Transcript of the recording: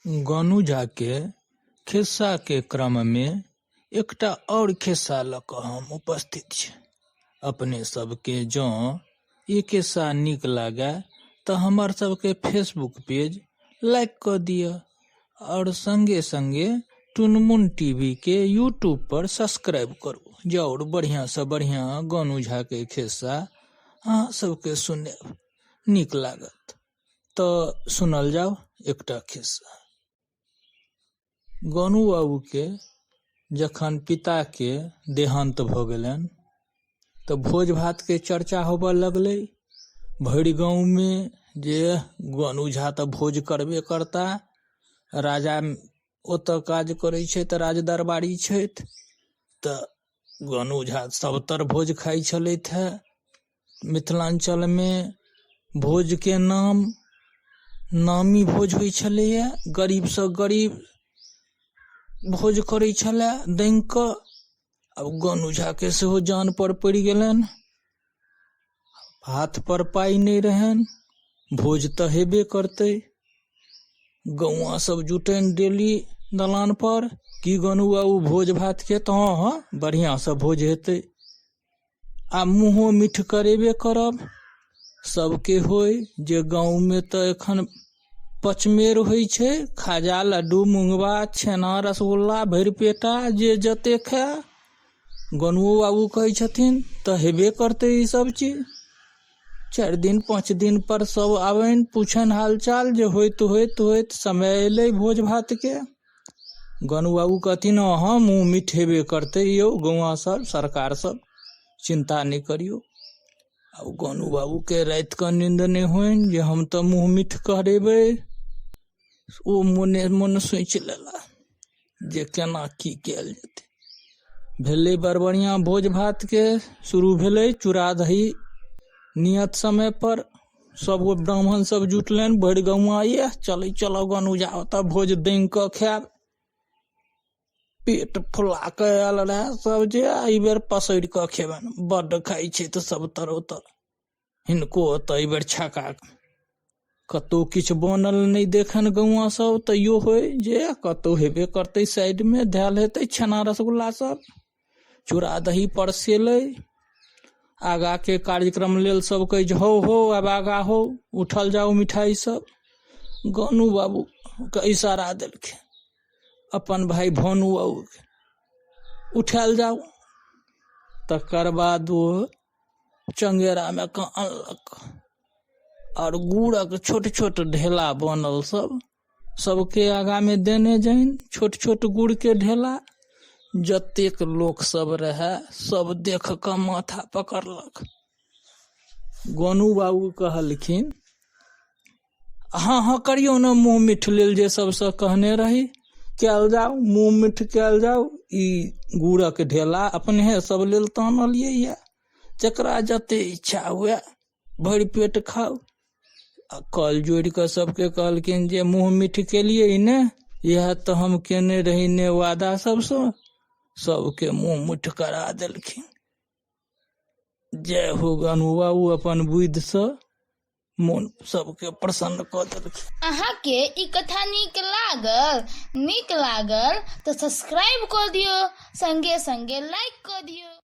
गनु झा के खिस्सा के क्रम में एकटा और खिस्सा लऽ कऽ हम उपस्थित छी। अपने सबके जँ ई खिस्सा नीक लागे तऽ हमर सबके फेसबुक पेज लाइक कऽ दिअ और संगे संगे टुनमुन टीवी के यूट्यूब पर सब्सक्राइब करू। जौर बढ़िया से बढ़िया गनु झा के खिस्सा अहाँ सबके सुनेब, नीक लागत तऽ सुनल जाओ एकटा खिस्सा। गनु बाबू के जखन पिता के देहांत भऽ गेलनि तऽ भोज भात के चर्चा होबऽ लगलै भरि गाँव में जे गनु झा तऽ भोज करबे करता। राजा ओतऽ काज करै छथि, राज दरबारी छथि तऽ गनु झा सबतर भोज खाइ छलथि है। मिथिलांचल में भोज के नामी भोज होइ छलैया, गरीब से गरीब भोज करै छलै दैंग कऽ। अब गनु झा के सेहो जान पर पड़ि गेलनि, हाथ पर पाई नहीं रहन, भोज तऽ हेबे करतै। गौआ सब जुटन डेली दलान पर कि गनु बाबू भोज भात के तऽ हाँ बढ़िया से भोज हेतै आ मुँहो मीठ करेबे करब। सबके होय जे गाँव में तऽ एखन पचमेर होइ छै, खाजा लड्डू मुंगबा छेना रसगुल्ला भरिपेटा जे जते खाए। गनुओ बाबू कहै छथिन तऽ हेबे करतै ई सब चीज। 4 दिन 5 दिन पर सब आवेन पूछन हालचाल जे होइत समय एलै भोज भात के। गनु बाबू कहथिन हाँ मुँह मीठ हेबे करतै यौ गौआ सब सरकार सब, चिंता नहीं करियो। अब गनु बाबू के रात का नींद नहीं होइन जे हम तो मुँह मीठ करेबै। ओ मोने मन सोच लेला जे केना की कैल जेतै। भेलै बड़ बढ़िया भोज भात के शुरू भेलै, चूड़ा दही नियत समय पर सब ब्राह्मण सब जुटलनि भरि गौआ ये चलो गनु झा ओतऽ भोज दैंग कऽ खायब। पेट फुला के आयल रहे सब जे एहि बेर पसैर कऽ खेबनि, बड्ड खाइ छै तऽ सब तरोतर हिनको ओतऽ एहि बेर छका। कतौ किछु बनल नहीं देखन गौआ सब तैयो होय जे कतौ हेबे करतै साइड में धैल हेतै छेना रसगुल्ला सब। चूड़ा दही परसेलै, आगा के कार्यक्रम लेल सब कहे हो अब आगा हो उठल जाओ मिठाई सब। गनु बाबू के इशारा देलखिन अपन भाई भानु बाबू के उठाल जाओ। तकर बाद वो चंगेरा में का अनलक और गुड़क छोट छोट ढेला बनल सब सबके आगा में देने जाइन। छोट छोट गुड़ के ढेला जतेक लोक सब रहे सब देख कऽ माथा पकड़लक। गनु बाबू कहलखिन हाँ करियो ना मुँह मीठ लेल जे सबसे कहने रही, कैल जाओ मुँह मीठ कैल जाओ। ई गुड़क ढेला अपने सब लेल तानलियै ये, जकरा जते इच्छा हुए भरि पेट खाओ। आ कल जोड़ के सबके कहलखिन जे मुँह मीठ केलिए ने, यह तो हम केने रही ने वादा सबसे। सबके मुँह मीठ करा देलखिन। जय हो गनु बाबू अपन बुद्धि से मन सबके प्रसन्न कऽ देलखिन। अहाँ के ई कथा नीक लागल तऽ सब्सक्राइब कऽ दियौ, संगे संगे लाइक कऽ दियौ।